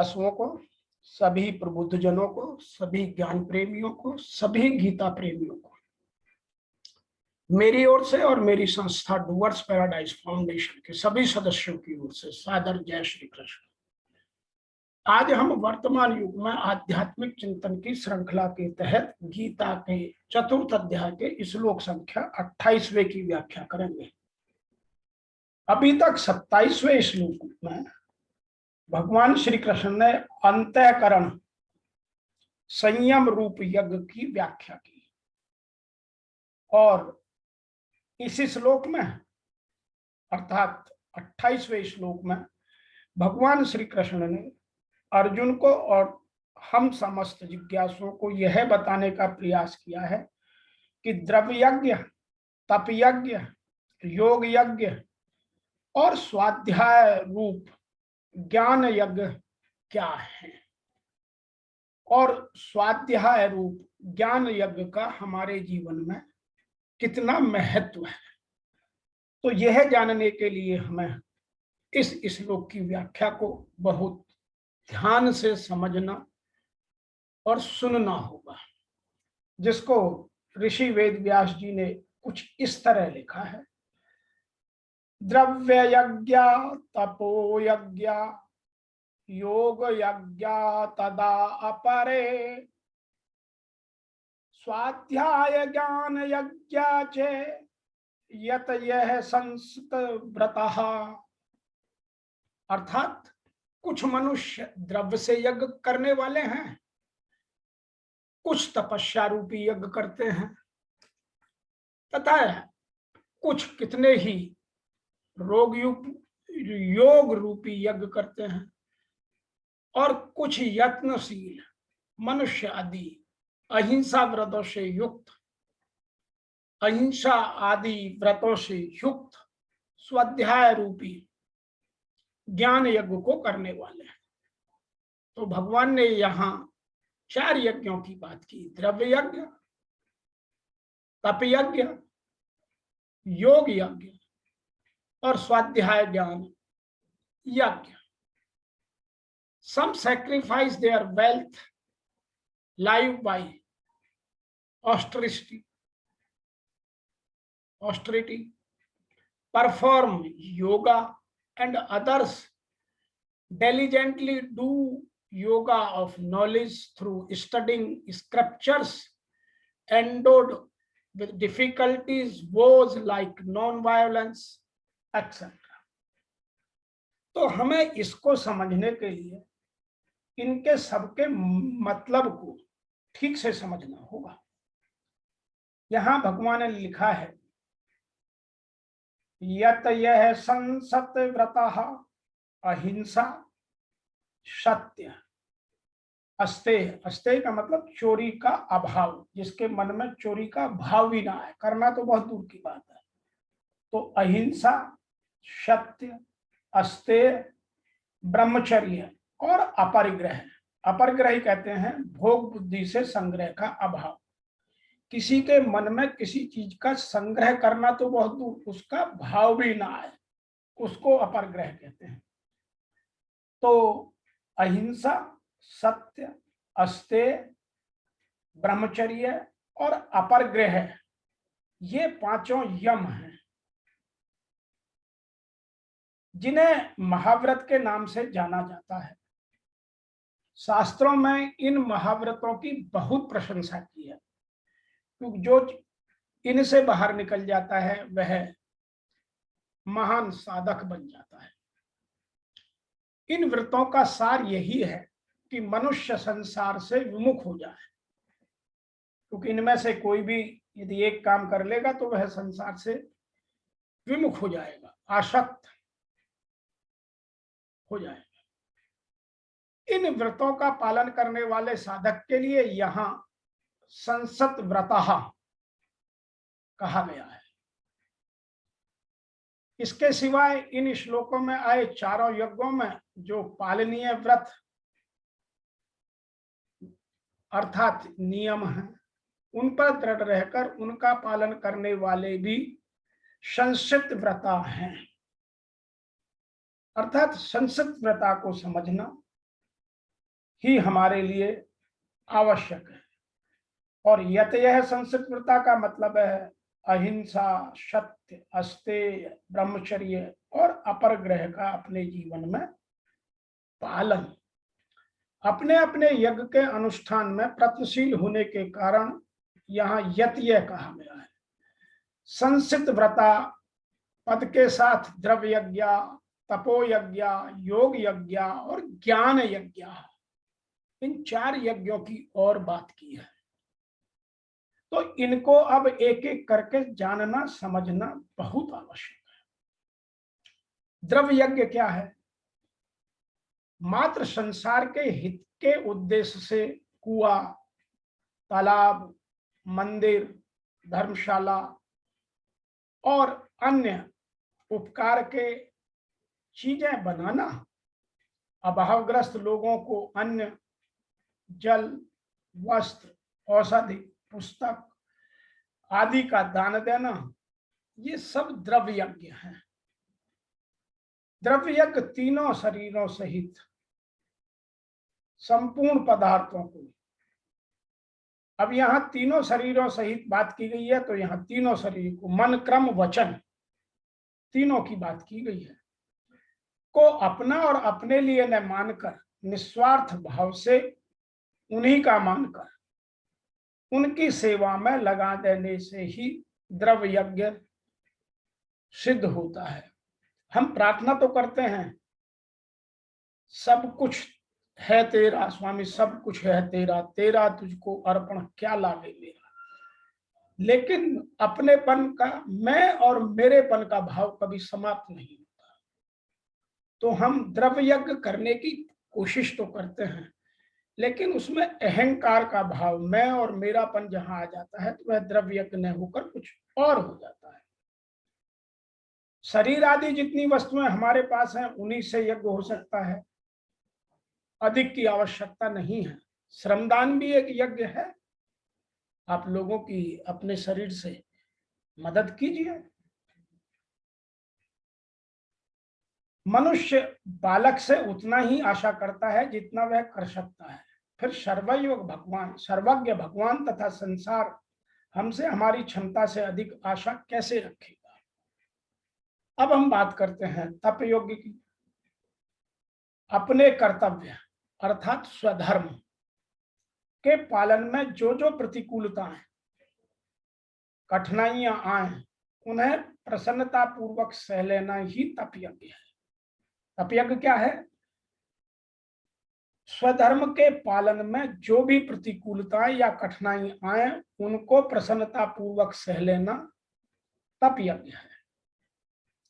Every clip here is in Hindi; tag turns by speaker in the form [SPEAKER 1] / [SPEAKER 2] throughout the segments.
[SPEAKER 1] दासों को, सभी प्रबुद्ध जनों को, सभी ज्ञान प्रेमियों को, सभी गीता प्रेमियों को मेरी ओर से और मेरी संस्था डूअर्स पैराडाइज फाउंडेशन के सभी सदस्यों की ओर से सादर जय श्री कृष्ण। आज हम वर्तमान युग में आध्यात्मिक चिंतन की श्रृंखला के तहत गीता के चतुर्थ अध्याय के श्लोक संख्या 28वें की व्याख्या करेंगे। अभी तक 27वें श्लोक में भगवान श्री कृष्ण ने अंतःकरण संयम रूप यज्ञ की व्याख्या की और इसी श्लोक में अर्थात 28वें श्लोक में भगवान श्री कृष्ण ने अर्जुन को और हम समस्त जिज्ञासुओं को यह बताने का प्रयास किया है कि द्रव्य यज्ञ, तप यज्ञ, योग यज्ञ और स्वाध्याय रूप ज्ञान यज्ञ क्या है और स्वाध्याय रूप ज्ञान यज्ञ का हमारे जीवन में कितना महत्व है। तो यह जानने के लिए हमें इस श्लोक की व्याख्या को बहुत ध्यान से समझना और सुनना होगा, जिसको ऋषि वेद व्यास जी ने कुछ इस तरह लिखा है। द्रव्य यज्ञ तपो यज्ञ योग यज्ञ तदा अपरे स्वाध्याय ज्ञान यज्ञ चे यत यह संस्कृत व्रतः। अर्थात कुछ मनुष्य द्रव्य से यज्ञ करने वाले हैं, कुछ तपस्या रूपी यज्ञ करते हैं तथा कुछ कितने ही योग रूपी यज्ञ करते हैं और कुछ यत्नशील मनुष्य आदि अहिंसा आदि व्रतों से युक्त स्वाध्याय रूपी ज्ञान यज्ञ को करने वाले हैं। तो भगवान ने यहाँ 4 यज्ञों की बात की। द्रव्य यज्ञ, तप यज्ञ, योग यज्ञ और स्वाध्याय ज्ञान यज्ञ। Some sacrifice their wealth, live by austerity, perform yoga, and others diligently do yoga of knowledge through studying scriptures, endowed with difficulties, woes like non-violence, etc. तो हमें इसको समझने के लिए इनके सबके मतलब को ठीक से समझना होगा। यहां भगवान ने लिखा है यत यह संसत व्रतः अहिंसा सत्य अस्तेय। अस्तेय का मतलब चोरी का अभाव, जिसके मन में चोरी का भाव भी ना है, करना तो बहुत दूर की बात है। तो अहिंसा, सत्य, अस्तेय, ब्रह्मचर्य और अपरिग्रह। अपरिग्रह कहते हैं भोग बुद्धि से संग्रह का अभाव। किसी के मन में किसी चीज का संग्रह करना तो बहुत दूर, उसका भाव भी ना आए, उसको अपरिग्रह कहते हैं। तो अहिंसा, सत्य, अस्तेय, ब्रह्मचर्य और अपरिग्रह, ये 5 यम हैं जिन्हें महाव्रत के नाम से जाना जाता है। शास्त्रों में इन महाव्रतों की बहुत प्रशंसा की है, क्योंकि जो इनसे बाहर निकल जाता है वह महान साधक बन जाता है। इन व्रतों का सार यही है कि मनुष्य संसार से विमुख हो जाए, क्योंकि इनमें से कोई भी यदि एक काम कर लेगा तो वह संसार से विमुख हो जाएगा, आसक्त हो जाएगा। इन व्रतों का पालन करने वाले साधक के लिए यहां संसत व्रतः कहा गया है। इसके सिवाय इन श्लोकों में आए 4 यज्ञों में जो पालनीय व्रत अर्थात नियम हैं, उन पर दृढ़ रहकर उनका पालन करने वाले भी संसित व्रता हैं। अर्थात संसित व्रता को समझना ही हमारे लिए आवश्यक है। और यतयः संस्कृत व्रता का मतलब है अहिंसा, सत्य, अस्तेय, ब्रह्मचर्य और अपरग्रह का अपने जीवन में पालन। अपने अपने यज्ञ के अनुष्ठान में प्रयत्नशील होने के कारण यहाँ यतयः कहा गया है। संस्कृत व्रता पद के साथ द्रव्य यज्ञ, तपो यज्ञ, योग यज्ञ और ज्ञान यज्ञ, इन 4 यज्ञों की और बात की है। तो इनको अब एक एक करके जानना समझना बहुत आवश्यक है। द्रव्य यज्ञ क्या है? मात्र संसार के हित के उद्देश्य से कुआं, तालाब, मंदिर, धर्मशाला और अन्य उपकार के चीजें बनाना, अभावग्रस्त लोगों को अन्न, जल, वस्त्र, औषधि, पुस्तक आदि का दान देना, ये सब द्रव्य यज्ञ है। द्रव्य यज्ञ तीनों शरीरों सहित संपूर्ण पदार्थों को, अब यहाँ तीनों शरीरों सहित बात की गई है, तो यहाँ तीनों शरीर को, मन, क्रम, वचन, तीनों की बात की गई है, को अपना और अपने लिए न मानकर निस्वार्थ भाव से उन्हीं का मानकर उनकी सेवा में लगा देने से ही द्रव्य यज्ञ सिद्ध होता है। हम प्रार्थना तो करते हैं, सब कुछ है तेरा स्वामी, सब कुछ है तेरा, तेरा तुझको अर्पण क्या लागे मेरा, लेकिन अपनेपन का, मैं और मेरेपन का भाव कभी समाप्त नहीं होता। तो हम द्रव्य यज्ञ करने की कोशिश तो करते हैं, लेकिन उसमें अहंकार का भाव, मैं और मेरापन जहां आ जाता है, तो वह द्रव्य यज्ञ न होकर कुछ और हो जाता है। शरीर आदि जितनी वस्तुएं हमारे पास हैं, उन्हीं से यज्ञ हो सकता है, अधिक की आवश्यकता नहीं है। श्रमदान भी एक यज्ञ है। आप लोगों की अपने शरीर से मदद कीजिए। मनुष्य बालक से उतना ही आशा करता है जितना वह कर सकता है। फिर सर्वज्ञ भगवान तथा संसार हमसे हमारी क्षमता से अधिक आशा कैसे रखेगा। अब हम बात करते हैं तप योग्य की। अपने कर्तव्य अर्थात स्वधर्म के पालन में जो जो प्रतिकूलताएं, कठिनाइयां आए, उन्हें प्रसन्नता पूर्वक सह लेना ही तप यज्ञ है। तप यज्ञ क्या है? स्वधर्म के पालन में जो भी प्रतिकूलताएं या कठिनाई आए, उनको प्रसन्नता पूर्वक सह लेना तप यज्ञ है।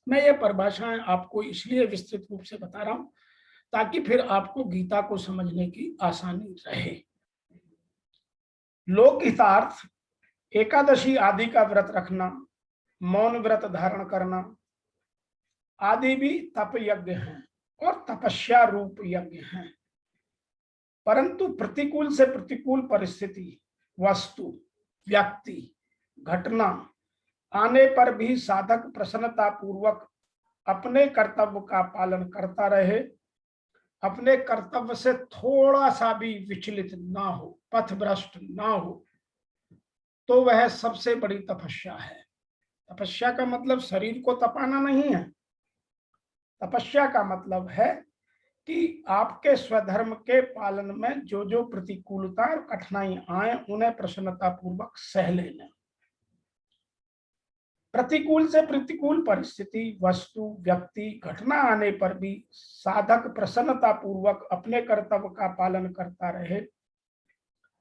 [SPEAKER 1] मैं ये परिभाषाएं आपको इसलिए विस्तृत रूप से बता रहा हूं ताकि फिर आपको गीता को समझने की आसानी रहे। लोक हितार्थ एकादशी आदि का व्रत रखना, मौन व्रत धारण करना आदि भी तप यज्ञ हैं और तपस्या रूप यज्ञ हैं। परंतु प्रतिकूल से प्रतिकूल परिस्थिति, वस्तु, व्यक्ति, घटना आने पर भी साधक प्रसन्नता पूर्वक अपने कर्तव्य का पालन करता रहे, अपने कर्तव्य से थोड़ा सा भी विचलित ना हो, पथभ्रष्ट ना हो, तो वह सबसे बड़ी तपस्या है। तपस्या का मतलब शरीर को तपाना नहीं है। तपस्या का मतलब है कि आपके स्वधर्म के पालन में जो जो प्रतिकूलता और कठिनाई आए, उन्हें प्रसन्नता पूर्वक सह लेना। प्रतिकूल से प्रतिकूल परिस्थिति, वस्तु, व्यक्ति, घटना आने पर भी साधक प्रसन्नता पूर्वक अपने कर्तव्य का पालन करता रहे,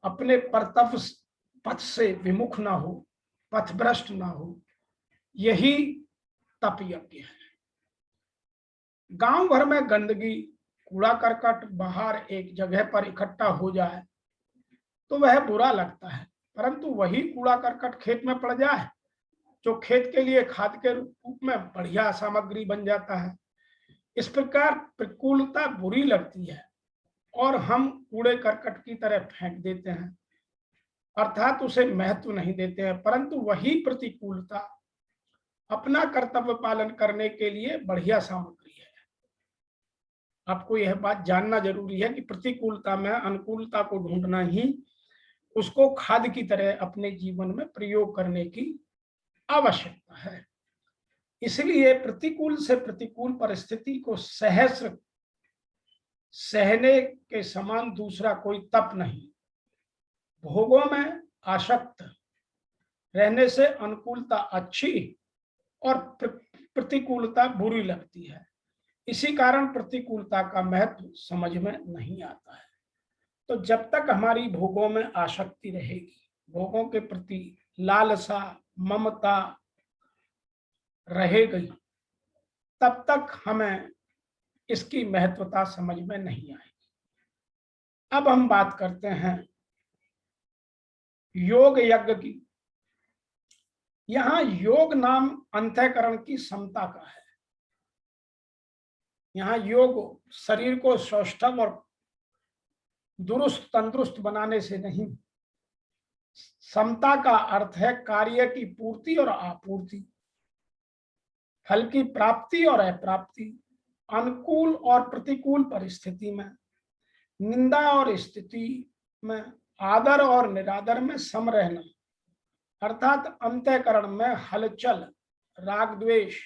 [SPEAKER 1] अपने कर्तव्य पथ से विमुख ना हो, पथभ्रष्ट ना हो, यही तप यज्ञ है। गांव भर में गंदगी, कूड़ा करकट बाहर एक जगह पर इकट्ठा हो जाए तो वह बुरा लगता है, परंतु वही कूड़ा करकट खेत में पड़ जाए, जो खेत के लिए खाद के रूप में बढ़िया सामग्री बन जाता है। इस प्रकार प्रतिकूलता बुरी लगती है और हम कूड़े करकट की तरह फेंक देते हैं, अर्थात उसे महत्व नहीं देते हैं। परंतु वही प्रतिकूलता अपना कर्तव्य पालन करने के लिए बढ़िया सामग्री है। आपको यह बात जानना जरूरी है कि प्रतिकूलता में अनुकूलता को ढूंढना ही उसको खाद की तरह अपने जीवन में प्रयोग करने की आवश्यकता है। इसलिए प्रतिकूल से प्रतिकूल परिस्थिति को सहस्र सहने के समान दूसरा कोई तप नहीं। भोगों में आसक्त रहने से अनुकूलता अच्छी और प्रतिकूलता बुरी लगती है। इसी कारण प्रतिकूलता का महत्व समझ में नहीं आता है। तो जब तक हमारी भोगों में आसक्ति रहेगी, भोगों के प्रति लालसा ममता रहेगी, तब तक हमें इसकी महत्वता समझ में नहीं आएगी। अब हम बात करते हैं योग यज्ञ की। यहां योग नाम अंतःकरण की समता का है। यहाँ योग शरीर को सौष्ठव और दुरुस्त तंदुरुस्त बनाने से नहीं, समता का अर्थ है कार्य की पूर्ति और आपूर्ति, फल की प्राप्ति और अप्राप्ति, अनुकूल और प्रतिकूल परिस्थिति में, निंदा और स्थिति में, आदर और निरादर में सम रहना, अर्थात अंतःकरण में हलचल, राग द्वेष,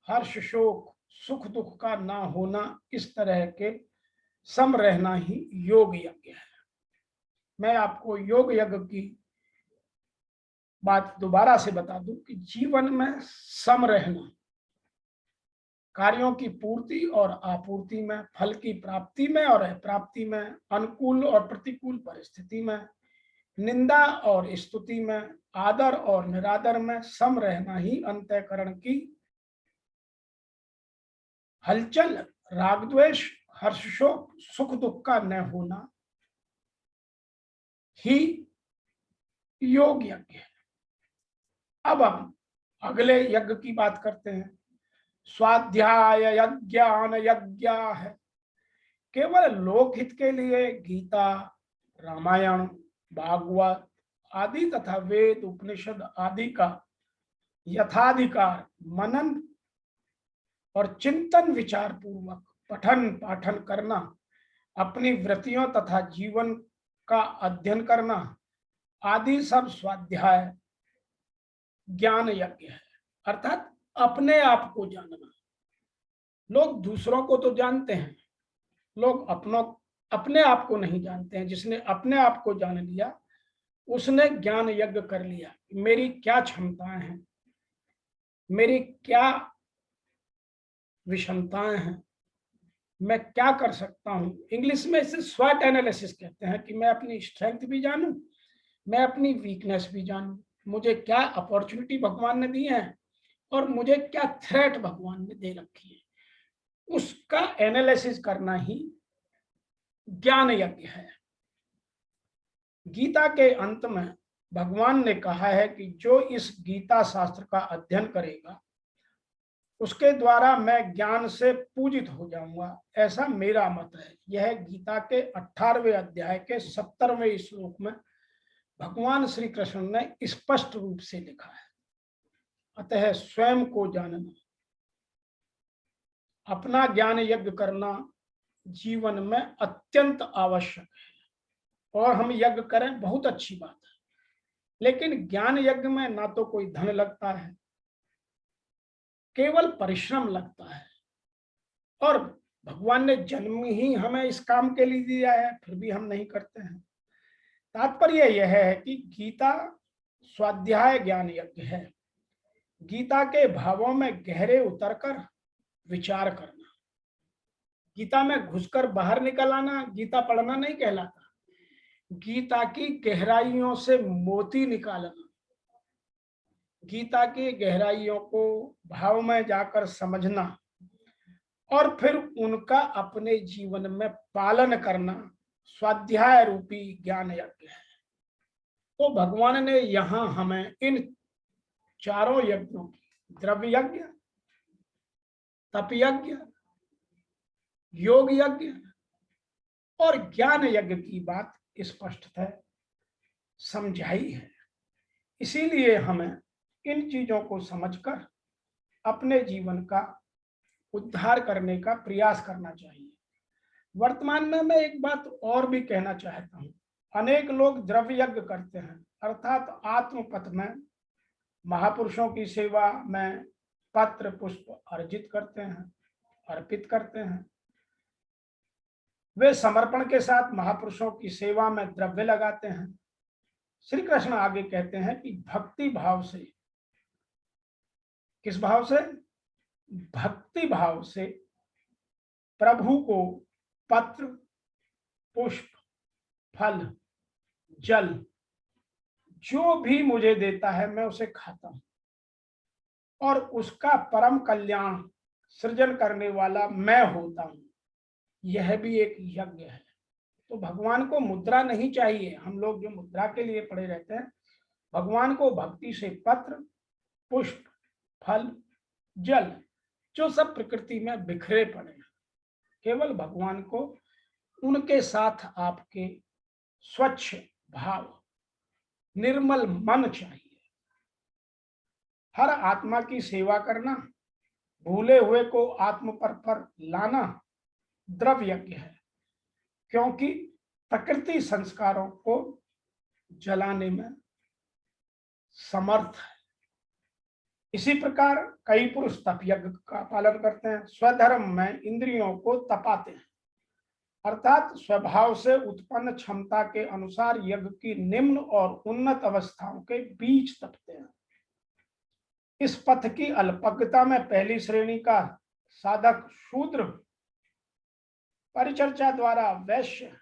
[SPEAKER 1] हर्ष शोक, सुख दुख का ना होना, इस तरह के सम रहना ही योग यज्ञ है। मैं आपको योग यज्ञ की बात दोबारा से बता दूं कि जीवन में सम रहना, कार्यों की पूर्ति और आपूर्ति में, फल की प्राप्ति में और अप्राप्ति में, अनुकूल और प्रतिकूल परिस्थिति में, निंदा और स्तुति में, आदर और निरादर में सम रहना ही अंतःकरण की हलचल, राग द्वेष, हर्ष शोक, सुख दुख का न होना ही योग यज्ञ है। अब हम अगले यज्ञ की बात करते हैं। स्वाध्याय यज्ञान यज्ञ है। केवल लोकहित के लिए गीता, रामायण, भागवत आदि तथा वेद उपनिषद आदि का यथाधिकार मनन और चिंतन विचार पूर्वक पठन पाठन करना, अपनी वृत्तियों तथा जीवन का अध्ययन करना आदि सब स्वाध्याय ज्ञान यज्ञ है, अर्थात अपने आप को जानना। लोग दूसरों को तो जानते हैं, लोग अपने आप को नहीं जानते हैं। जिसने अपने आप को जान लिया उसने ज्ञान यज्ञ कर लिया। मेरी क्या क्षमताएं हैं, मेरी क्या विषमताएं हैं, मैं क्या कर सकता हूं। इंग्लिश में इसे स्वॉट एनालिसिस कहते हैं कि मैं अपनी स्ट्रेंथ भी जानूं, मैं अपनी वीकनेस भी जानूं, मुझे क्या अपॉर्चुनिटी भगवान ने दी है और मुझे क्या थ्रेट भगवान ने दे रखी है, उसका एनालिसिस करना ही ज्ञान यज्ञ है। गीता के अंत में भगवान ने कहा है कि जो इस गीता शास्त्र का अध्ययन करेगा उसके द्वारा मैं ज्ञान से पूजित हो जाऊंगा, ऐसा मेरा मत है। यह गीता के 18वें अध्याय के 70वें श्लोक में भगवान श्री कृष्ण ने स्पष्ट रूप से लिखा है। अतः स्वयं को जानना, अपना ज्ञान यज्ञ करना जीवन में अत्यंत आवश्यक है। और हम यज्ञ करें बहुत अच्छी बात है, लेकिन ज्ञान यज्ञ में ना तो कोई धन लगता है, केवल परिश्रम लगता है। और भगवान ने जन्म ही हमें इस काम के लिए दिया है, फिर भी हम नहीं करते हैं। तात्पर्य यह है कि गीता स्वाध्याय ज्ञान यज्ञ है। गीता के भावों में गहरे उतरकर विचार करना, गीता में घुसकर बाहर निकल आना गीता पढ़ना नहीं कहलाता। गीता की गहराइयों से मोती निकालना, गीता की गहराइयों को भाव में जाकर समझना और फिर उनका अपने जीवन में पालन करना स्वाध्याय रूपी ज्ञान यज्ञ है। तो भगवान ने यहां हमें इन चारों यज्ञों की, द्रव्य यज्ञ, तप यज्ञ, योग यज्ञ और ज्ञान यज्ञ की बात स्पष्टतः समझाई है। इसीलिए हमें इन चीजों को समझकर अपने जीवन का उद्धार करने का प्रयास करना चाहिए। वर्तमान में मैं एक बात और भी कहना चाहता हूँ। अनेक लोग द्रव्य यज्ञ करते हैं, अर्थात आत्मपथ में महापुरुषों की सेवा में पत्र पुष्प अर्जित करते हैं, अर्पित करते हैं। वे समर्पण के साथ महापुरुषों की सेवा में द्रव्य लगाते हैं। श्री कृष्ण आगे कहते हैं कि भक्ति भाव से, किस भाव से? भक्ति भाव से प्रभु को पत्र पुष्प फल जल जो भी मुझे देता है मैं उसे खाता हूं, और उसका परम कल्याण सृजन करने वाला मैं होता हूं। यह भी एक यज्ञ है। तो भगवान को मुद्रा नहीं चाहिए। हम लोग जो मुद्रा के लिए पड़े रहते हैं, भगवान को भक्ति से पत्र पुष्प फल जल जो सब प्रकृति में बिखरे पड़े हैं, केवल भगवान को उनके साथ आपके स्वच्छ भाव निर्मल मन चाहिए। हर आत्मा की सेवा करना, भूले हुए को आत्म पर लाना द्रव्य यज्ञ है, क्योंकि प्रकृति संस्कारों को जलाने में समर्थ है। इसी प्रकार कई पुरुष तप यज्ञ का पालन करते हैं, स्वधर्म में इंद्रियों को तपाते हैं, अर्थात स्वभाव से उत्पन्न क्षमता के अनुसार यज्ञ की निम्न और उन्नत अवस्थाओं के बीच तपते हैं। इस पथ की अल्पज्ञता में पहली श्रेणी का साधक शूद्र, परिचर्चा द्वारा वैश्य,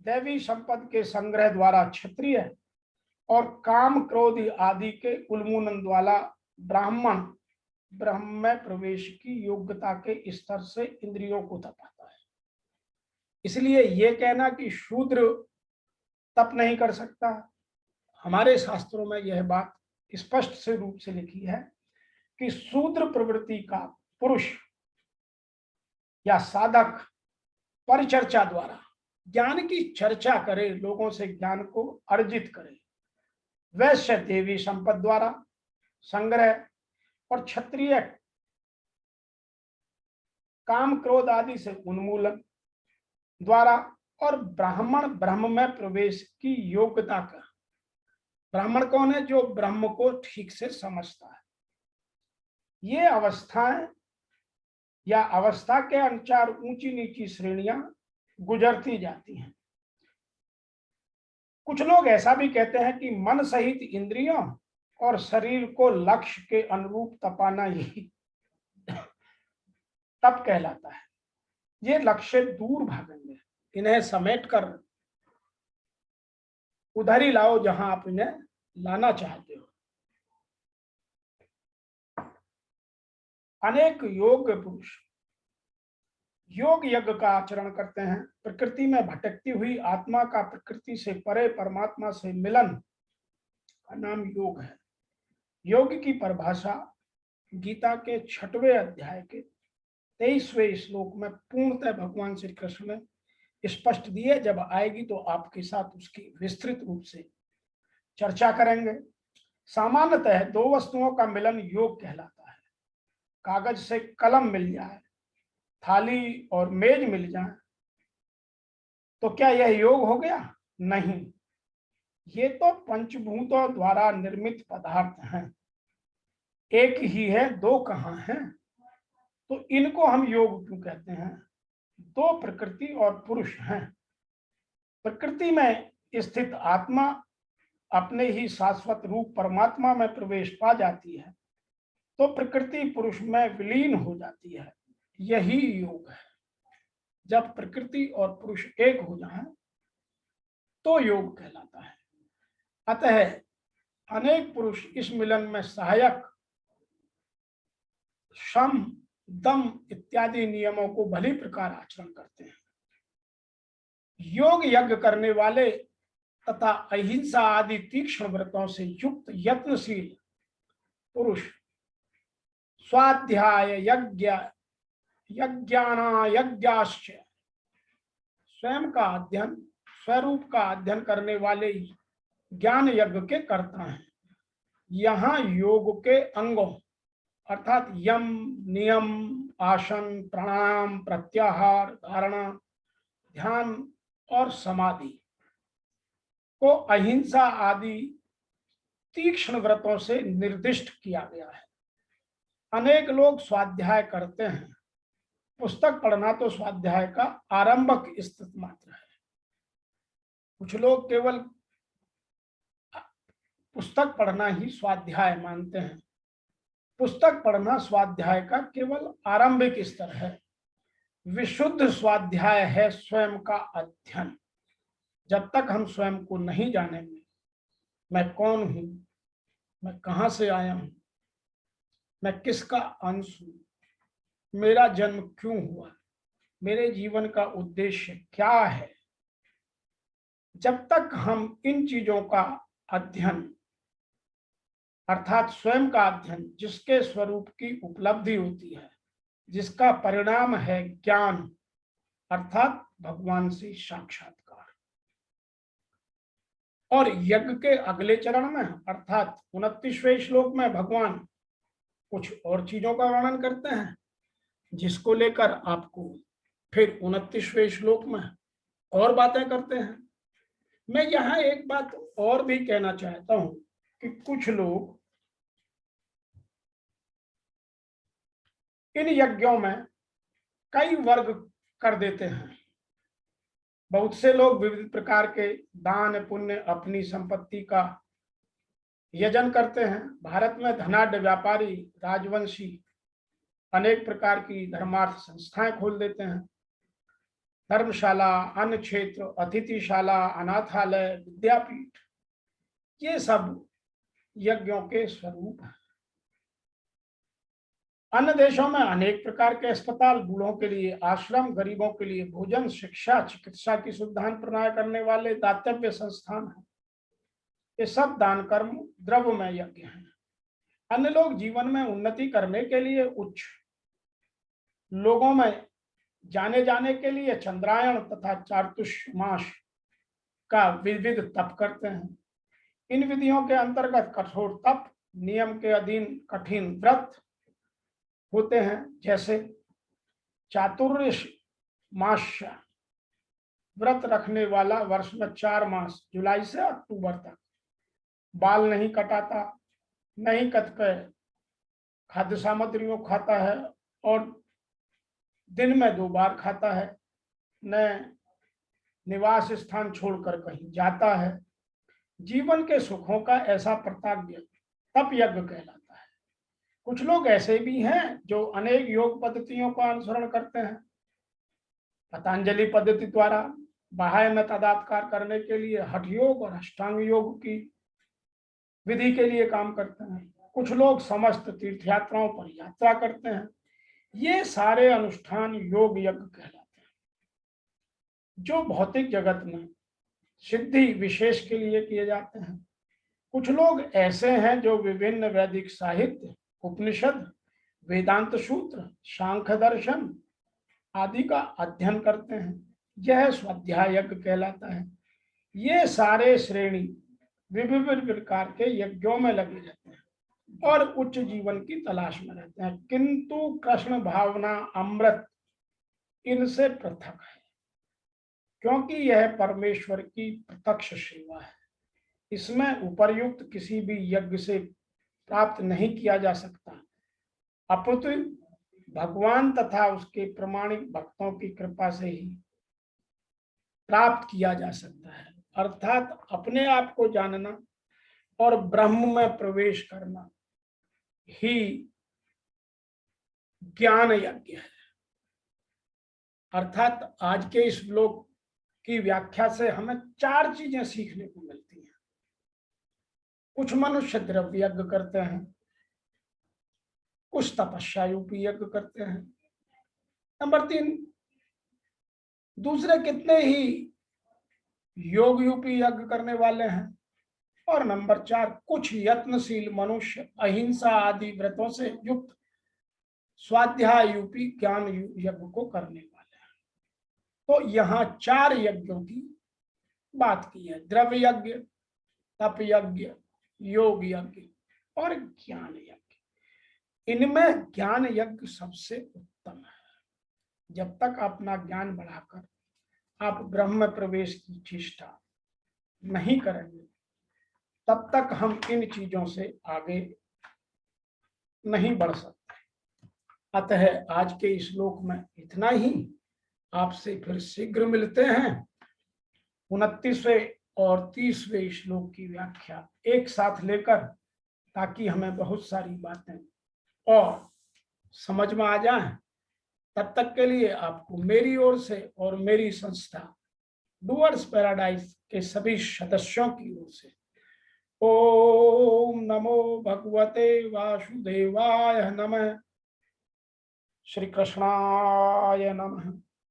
[SPEAKER 1] दैवी संपद के संग्रह द्वारा क्षत्रिय और काम क्रोध आदि के उन्मूलन द्वारा ब्राह्मण ब्रह्म में प्रवेश की योग्यता के स्तर से इंद्रियों को तपाता है। इसलिए ये कहना कि शूद्र तप नहीं कर सकता, हमारे शास्त्रों में यह बात स्पष्ट से रूप से लिखी है कि शूद्र प्रवृत्ति का पुरुष या साधक परिचर्चा द्वारा ज्ञान की चर्चा करे, लोगों से ज्ञान को अर्जित करे, वैश्य देवी संपद द्वारा संग्रह और क्षत्रिय काम क्रोध आदि से उन्मूलन द्वारा और ब्राह्मण ब्रह्म में प्रवेश की योग्यता का। ब्राह्मण कौन है? जो ब्रह्म को ठीक से समझता है। ये अवस्थाएं या अवस्था के अनुसार ऊंची नीची श्रेणियां गुजरती जाती हैं। कुछ लोग ऐसा भी कहते हैं कि मन सहित इंद्रियों और शरीर को लक्ष्य के अनुरूप तपाना ही तप कहलाता है। ये लक्ष्य दूर भागेंगे, इन्हें समेट कर उधर ही लाओ जहां आप इन्हें लाना चाहते हो। अनेक योग पुरुष योग यज्ञ का आचरण करते हैं। प्रकृति में भटकती हुई आत्मा का प्रकृति से परे परमात्मा से मिलन का नाम योग है। योग की परिभाषा गीता के 6वें अध्याय के 23वें श्लोक में पूर्णतः भगवान श्री कृष्ण ने स्पष्ट दी है। जब आएगी तो आपके साथ उसकी विस्तृत रूप से चर्चा करेंगे। सामान्यतः दो वस्तुओं का मिलन योग कहलाता है। कागज से कलम मिल जाए, थाली और मेज मिल जाए तो क्या यह योग हो गया? नहीं, ये तो पंचभूतों द्वारा निर्मित पदार्थ हैं। एक ही है, दो कहाँ हैं? तो इनको हम योग क्यों कहते हैं? दो प्रकृति और पुरुष हैं। प्रकृति में स्थित आत्मा अपने ही शाश्वत रूप परमात्मा में प्रवेश पा जाती है तो प्रकृति पुरुष में विलीन हो जाती है। यही योग है। जब प्रकृति और पुरुष एक हो जाए तो योग कहलाता है। अतः अनेक पुरुष इस मिलन में सहायक शम दम इत्यादि नियमों को भली प्रकार आचरण करते हैं। योग यज्ञ करने वाले तथा अहिंसा आदि तीक्ष्ण व्रतों से युक्त यत्नशील पुरुष स्वाध्याय यज्ञ यज्ञाश्च स्वयं का अध्ययन, स्वरूप का अध्ययन करने वाले ज्ञान यज्ञ के कर्ता हैं। यहाँ योग के अंगों अर्थात यम, नियम, आसन, प्राणायाम, प्रत्याहार, धारणा, ध्यान और समाधि को अहिंसा आदि तीक्ष्ण व्रतों से निर्दिष्ट किया गया है। अनेक लोग स्वाध्याय करते हैं। पुस्तक पढ़ना तो स्वाध्याय का आरंभक स्थिति मात्र है। कुछ लोग केवल पुस्तक पढ़ना ही स्वाध्याय मानते हैं। पुस्तक पढ़ना स्वाध्याय का केवल आरंभिक स्तर है। विशुद्ध स्वाध्याय है स्वयं का अध्ययन। जब तक हम स्वयं को नहीं जानेंगे, मैं कौन हूं, मैं कहां से आया हूं, मैं किसका अंश हूं, मेरा जन्म क्यों हुआ, मेरे जीवन का उद्देश्य क्या है, जब तक हम इन चीजों का अध्ययन अर्थात स्वयं का अध्ययन, जिसके स्वरूप की उपलब्धि होती है, जिसका परिणाम है ज्ञान अर्थात भगवान से साक्षात्कार। और यज्ञ के अगले चरण में अर्थात 29वें श्लोक में भगवान कुछ और चीजों का वर्णन करते हैं, जिसको लेकर आपको फिर 29वें श्लोक में और बातें करते हैं। मैं यहाँ एक बात और भी कहना चाहता हूं कि कुछ लोग इन यज्ञों में कई वर्ग कर देते हैं। बहुत से लोग विविध प्रकार के दान पुण्य अपनी संपत्ति का यजन करते हैं। भारत में धनाढ्य व्यापारी राजवंशी अनेक प्रकार की धर्मार्थ संस्थाएं खोल देते हैं। धर्मशाला, अन्न क्षेत्र, अतिथिशाला, अनाथालय, विद्यापीठ, ये सब यज्ञों के स्वरूप हैं। अन्य देशों में अनेक प्रकार के अस्पताल, बूढ़ों के लिए आश्रम, गरीबों के लिए भोजन, शिक्षा, चिकित्सा की सुविधाएं प्रदान करने वाले दातव्य संस्थान हैं। ये सब दान कर्म द्रव्यमय यज्ञ हैं। अन्य लोग जीवन में उन्नति करने के लिए, उच्च लोगों में जाने के लिए चंद्रायण तथा चातुर्मास का विविध तप करते हैं। इन विधियों के अंतर्गत कठोर तप, नियम के अधीन कठिन व्रत होते हैं, जैसे चातुर्मास व्रत रखने वाला वर्ष में 4 मास जुलाई से अक्टूबर तक बाल नहीं कटाता, नहीं कतिपय खाद्य सामग्रियों खाता है और दिन में 2 बार खाता है, न निवास स्थान छोड़कर कहीं जाता है। जीवन के सुखों का ऐसा प्रताप तप यज्ञ कहलाता है। कुछ लोग ऐसे भी हैं जो अनेक योग पद्धतियों का अनुसरण करते हैं। पतंजलि पद्धति द्वारा बाह्य में तदात्कार करने के लिए हठ योग और अष्टांग योग की विधि के लिए काम करते हैं। कुछ लोग समस्त तीर्थ यात्राओं पर यात्रा करते हैं। ये सारे अनुष्ठान योग यज्ञ कहलाते हैं, जो भौतिक जगत में सिद्धि विशेष के लिए किए जाते हैं। कुछ लोग ऐसे हैं जो विभिन्न वैदिक साहित्य, उपनिषद, वेदांत सूत्र, सांख्य दर्शन आदि का अध्ययन करते हैं। यह स्वाध्याय यज्ञ कहलाता है। ये सारे श्रेणी विभिन्न प्रकार के यज्ञों में लगे रहते हैं और उच्च जीवन की तलाश में रहते हैं, किंतु कृष्ण भावना अमृत इनसे पृथक है, क्योंकि यह परमेश्वर की प्रत्यक्ष सेवा है। इसमें उपर्युक्त किसी भी यज्ञ से प्राप्त नहीं किया जा सकता, अपितु भगवान तथा उसके प्रामाणिक भक्तों की कृपा से ही प्राप्त किया जा सकता है। अर्थात अपने आप को जानना और ब्रह्म में प्रवेश करना ही ज्ञान यज्ञ है। अर्थात आज के इस श्लोक की व्याख्या से हमें 4 चीजें सीखने को मिलती हैं। कुछ मनुष्य द्रव्य यज्ञ करते हैं, कुछ तपस्या रूपी यज्ञ करते हैं। नंबर 3, दूसरे कितने ही योग रूपी यज्ञ करने वाले हैं। और नंबर 4, कुछ यत्नशील मनुष्य अहिंसा आदि व्रतों से युक्त स्वाध्याय रूपी ज्ञान यज्ञ को करने वाले हैं। तो यहाँ 4 यज्ञों की बात की है: द्रव्य यज्ञ, तप यज्ञ, योग यज्ञ और ज्ञान यज्ञ। इनमें ज्ञान यज्ञ सबसे उत्तम है। जब तक अपना ज्ञान बढ़ाकर आप ब्रह्म प्रवेश की चेष्टा नहीं करेंगे, तब तक हम इन चीजों से आगे नहीं बढ़ सकते। अतः आज के श्लोक में इतना ही। आपसे फिर शीघ्र मिलते हैं। 29वें और 30वें श्लोक की व्याख्या एक साथ लेकर, ताकि हमें बहुत सारी बातें और समझ में आ जाएं। तब तक के लिए आपको मेरी ओर से और मेरी संस्था डूअर्स पैराडाइज के सभी सदस्यों की ओर से ओम नमो भगवते वासुदेवाय नमः। श्री कृष्णाय नमः।